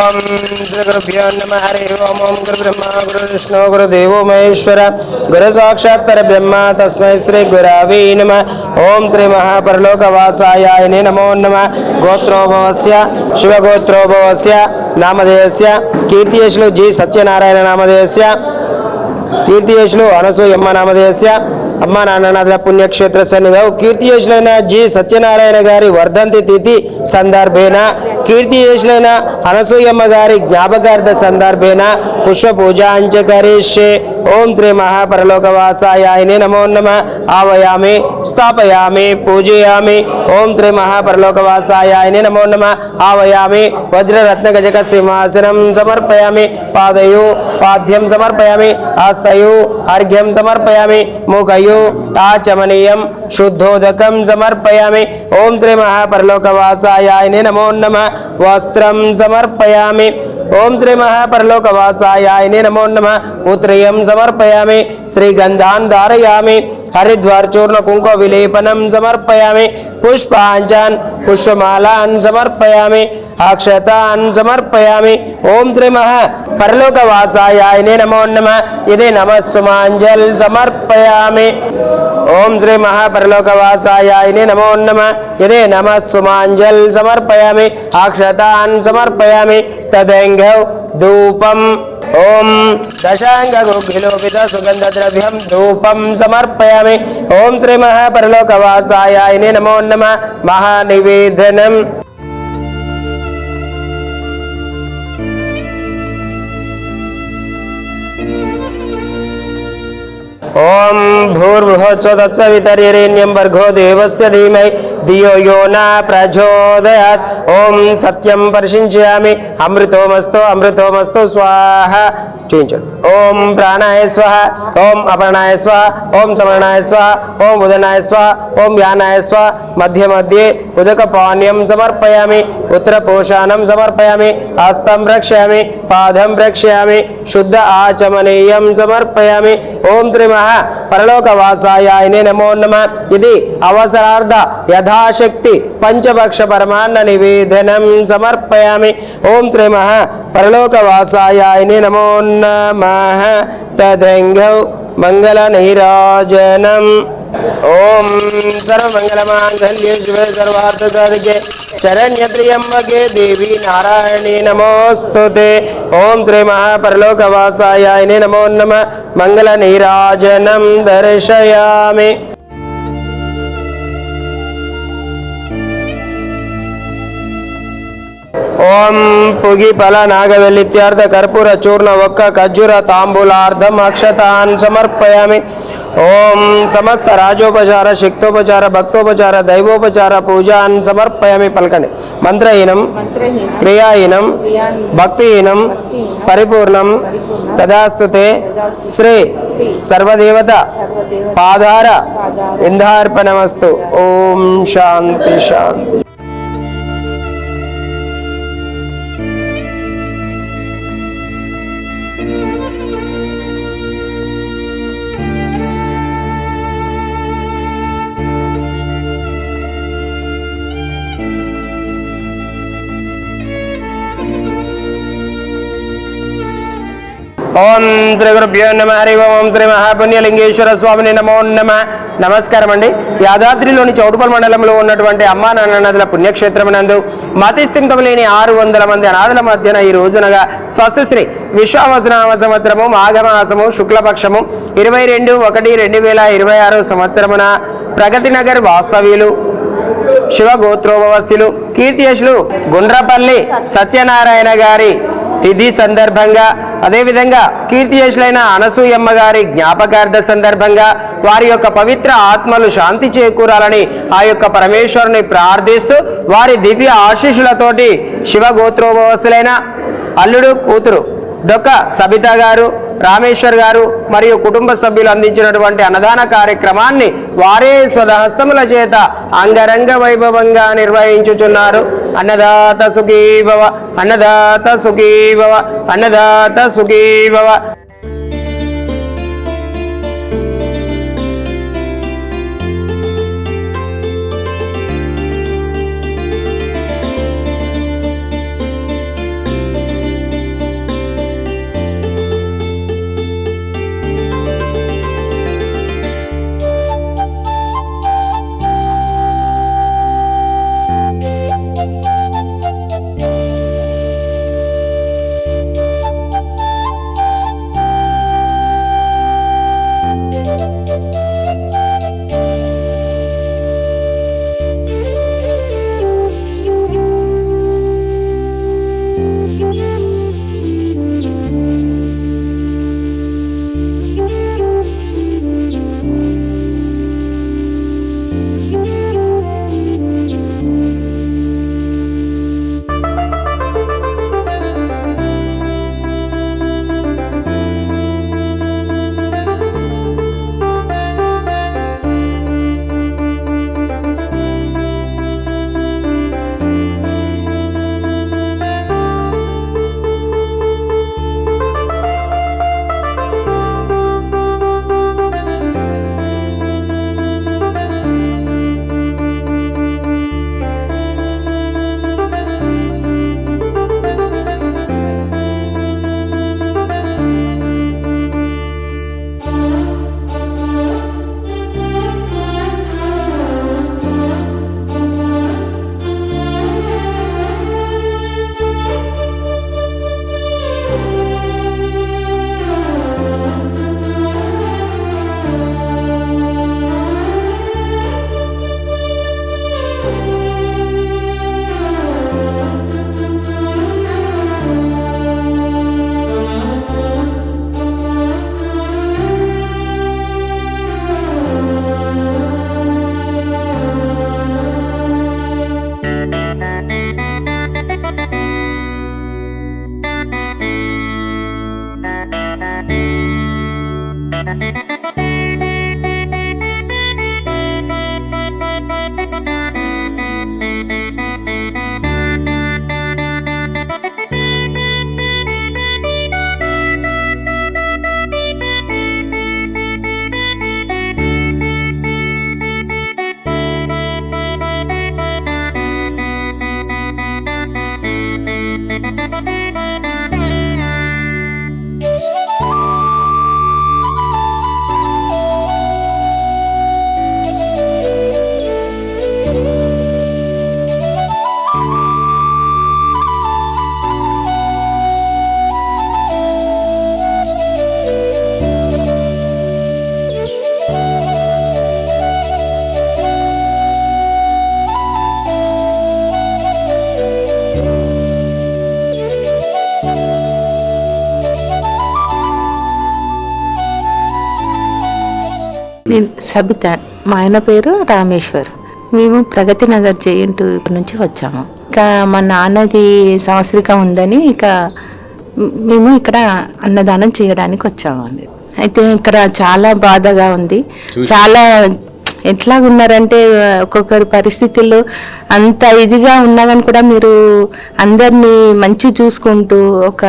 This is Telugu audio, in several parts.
श्रीगुरुभ्यो नमः हरि ओम ओम गुरुब्रह्मा गुरुविष्णु गुरुदेवो महेश्वर गुरु साक्षात् परब्रह्म तस्मै श्री गुरवे नमः। ओम श्री महापरलोकवासाय नमो नमः। गोत्रोभवस्य शिवगोत्रोभवस्य नामधेयस्य कीर्तियशुलु जी सत्यनारायण नामधेयस्य कीर्तियशुलु అనసూయమ్మ నామధేయస్య అమ్మ నాన్ననాథ పుణ్యక్షేత్ర సన్నిధౌ కీర్తియశులైన జి సత్యనారాయణ గారి వర్ధంతి తిథి సందర్భేన కీర్తియశులైన అనసూయమ్మ గారి జ్ఞాపకార్థ సందర్భేన పుష్ప పూజాంచ కరిష్యే. ఓం శ్రీ మహాపరలోకవాసాయ నమో నమః. ఆవయామి స్థాపయామి పూజయామి. ఓం శ్రీ మహాపరలోకవాసాయ నమో నమః. ఆవయామి వజ్రరత్న గజక సింహాసనం సమర్పయామి. పాదయు పాద్యం సమర్పయామి. ఆస్తయు అర్ఘ్యం సమర్పయామి. ముఖయు ఆచమనీయం శుద్ధోదకం సమర్పయామి. ఓం శ్రీ మహాపరలోకవాసాయ నమో నమః. వస్త్రం సమర్పయామి. ఓం శ్రీ మహాపరలోకవాసాయ నమో నమః. ఉత్రయం సమర్పయామి. శ్రీగంధాన్ ధారయామి. హరిద్వార్చూర్ణ కుంకుమ విలేపనం సమర్పయామి. పుష్పాంజన్ పుష్పమాలాన్ సమర్పయామి. అక్షతాన్ సమర్పయామి. ఓం శ్రీ మహాపరలోకవాసాయ నమో నమః. ఇదే నమస్సుమాంజల్ సమర్పయామి. ఓం శ్రీ మహాపరలోకవాసాయ నమో నమః. ఇదే నమస్సుమాంజల్ సమర్పయామి. అక్షతాన్ సమర్పయామి. తదంగౌ ధూపం. ఓం దశాంగగుగ్గిలోపిత సుగంధద్రవ్యం ధూపం సమర్పయామి. ఓం శ్రీ మహాపరలోకవాసాయ నమో నమః. మహానివేదనం. ఓం భూర్భువస్సుః తత్సవితుర్వరేణ్యం భర్గో దేవస్య ధీమహి ధియో యో న ప్రచోదయాత్. ఓం సత్యం పరిశించయామి. అమృతోమస్తు అమృతోమస్తు స్వాహ. చూపించండి. ఓం ప్రాణాయ స్వహ. ఓం అపర్ణాయ స్వహ. ఓం సమరణాయ స్వహ. ఓం ఉదనాయ స్వహ. ఓం యానాయ స్వహ. మధ్య మధ్యే ఉదకపానీయం సమర్పయామి. ఉత్తరపోషాణం సమర్పయామి. హస్తం రక్షయామి. పాదం రక్షయామి. శుద్ధ ఆచమనీయం సమర్పయామి. ఓం శ్రీ పరలోకవాసాయ నమో నమః. ఇది అవసరార్థ యథాశక్తి పంచభక్ష పరమాన్న నివేదనం సమర్పయామి. ఓం శ్రీ పరలోకవాసాయ నమో నమః. తదంగౌ మంగళ నీరాజనం. ఓం సర్వమంగళమాంగళ్యే శివే సర్వార్థ సాధకే శరణ్యత్ర్యంబకే దేవి నారాయణే నమోస్తుతే. ఓం శ్రీ మహాపరలోకవాసాయ నమో నమః. మంగళ నీరాజనం దర్శయామి. ఓం పుగి ఫల నాగవెల్లిత్యార్థ కర్పూర చూర్ణ ఒక్క ఖర్జూర తాంబూలార్థం అక్షతాన్ సమర్పయామి. ఓం సమస్త రాజోపచార శక్తోపచార భక్తోపచార దైవోపచార పూజాన్ సమర్పయామి. పలకండి. మంత్రహీనం క్రియాహీనం భక్తిహీనం పరిపూర్ణం తదాస్తుతే. శ్రీ సర్వదేవత పాదార విందార్పణమస్తు. ఓం శాంతి శాంతి. ఓం శ్రీ గురుభ్యో నమః హరి ఓం శ్రీ మహాపుణ్యలింగేశ్వర స్వామిని నమో నమః. నమస్కారం అండి. యాదాద్రిలోని చౌటుపల్ మండలంలో ఉన్నటువంటి అమ్మా నాన్ననదుల పుణ్యక్షేత్రమునందు మతిస్థిమితం లేని 600 మంది అనాథల మధ్యన ఈ రోజునగా స్వస్తిశ్రీ విశ్వావసనామ సంవత్సరము మాఘమాసము శుక్లపక్షము 22/1/2026 సంవత్సరమున ప్రగతి నగర్ వాస్తవ్యులు శివగోత్రోభవస్యులు కీర్తియశులు గుండ్రపల్లి సత్యనారాయణ గారి తిథి సందర్భంగా, అదేవిధంగా కీర్తియశులైన అనసూయమ్మ గారి జ్ఞాపకార్థ సందర్భంగా వారి యొక్క పవిత్ర ఆత్మలు శాంతి చేకూరాలని ఆ యొక్క పరమేశ్వరుని ప్రార్థిస్తూ వారి దివ్య ఆశీస్సులతోటి శివగోత్రోభవస్సులైన అల్లుడు కూతురు డొక్క సబిత గారు, రామేశ్వర్ గారు మరియు కుటుంబ సభ్యులు అందించినటువంటి అన్నదాన కార్యక్రమాన్ని వారే స్వహస్తముల చేత అంగరంగ వైభవంగా నిర్వహించుచున్నారు. అన్నదాత సుఖీ భవ, అన్నదాత సుఖీ భవ, అన్నదాత సుఖీ భవ. సబిత. మా ఆయన పేరు రామేశ్వర్. మేము ప్రగతి నగర్ జేఎన్2 నుంచి వచ్చాము. ఇక మా నాన్నది సంవత్సరికం ఉందని ఇక మేము ఇక్కడ అన్నదానం చేయడానికి వచ్చామండి. అయితే ఇక్కడ చాలా బాధగా ఉంది. చాలా ఎట్లా ఉన్నారంటే ఒక్కొక్కరి పరిస్థితుల్లో అంత ఇదిగా ఉన్నా కానీ కూడా మీరు అందరినీ మంచి చూసుకుంటూ ఒక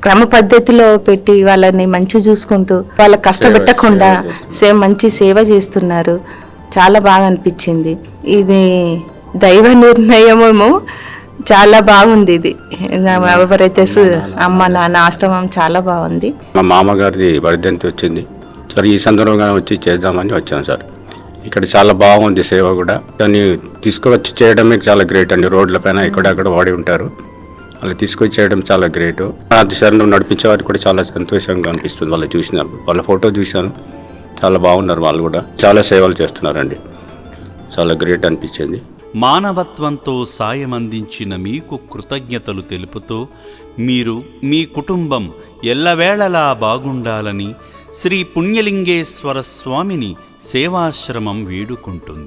క్రమ పద్ధతిలో పెట్టి వాళ్ళని మంచి చూసుకుంటూ వాళ్ళ కష్టపెట్టకుండా మంచి సేవ చేస్తున్నారు. చాలా బాగా అనిపించింది. ఇది దైవ నిర్ణయమేమో. చాలా బాగుంది. ఇది ఎవరైతే అమ్మ నాన్న ఆశ్రమం చాలా బాగుంది. మా మామగారిది వర్ధంతి వచ్చింది సార్, ఈ సందర్భంగా వచ్చి చేద్దామని వచ్చాను సార్. ఇక్కడ చాలా బాగుంది సేవ కూడా. దాన్ని తీసుకువచ్చి చేయడమే చాలా గ్రేట్ అండి. రోడ్ల పైన ఎక్కడెక్కడ వాడి ఉంటారు, అలా తీసుకొచ్చి చేయడం చాలా గ్రేట్. దిశలో నడిపించే వారికి కూడా చాలా సంతోషంగా అనిపిస్తుంది. వాళ్ళు చూసినారు, వాళ్ళ ఫోటో చూశాను, చాలా బాగున్నారు. వాళ్ళు కూడా చాలా సేవలు చేస్తున్నారండి. చాలా గ్రేట్ అనిపించింది. మానవత్వంతో సాయం అందించిన మీకు కృతజ్ఞతలు తెలుపుతూ మీరు మీ కుటుంబం ఎల్లవేళలా బాగుండాలని శ్రీ పుణ్యలింగేశ్వర స్వామిని సేవాశ్రమం వేడుకుంటుంది.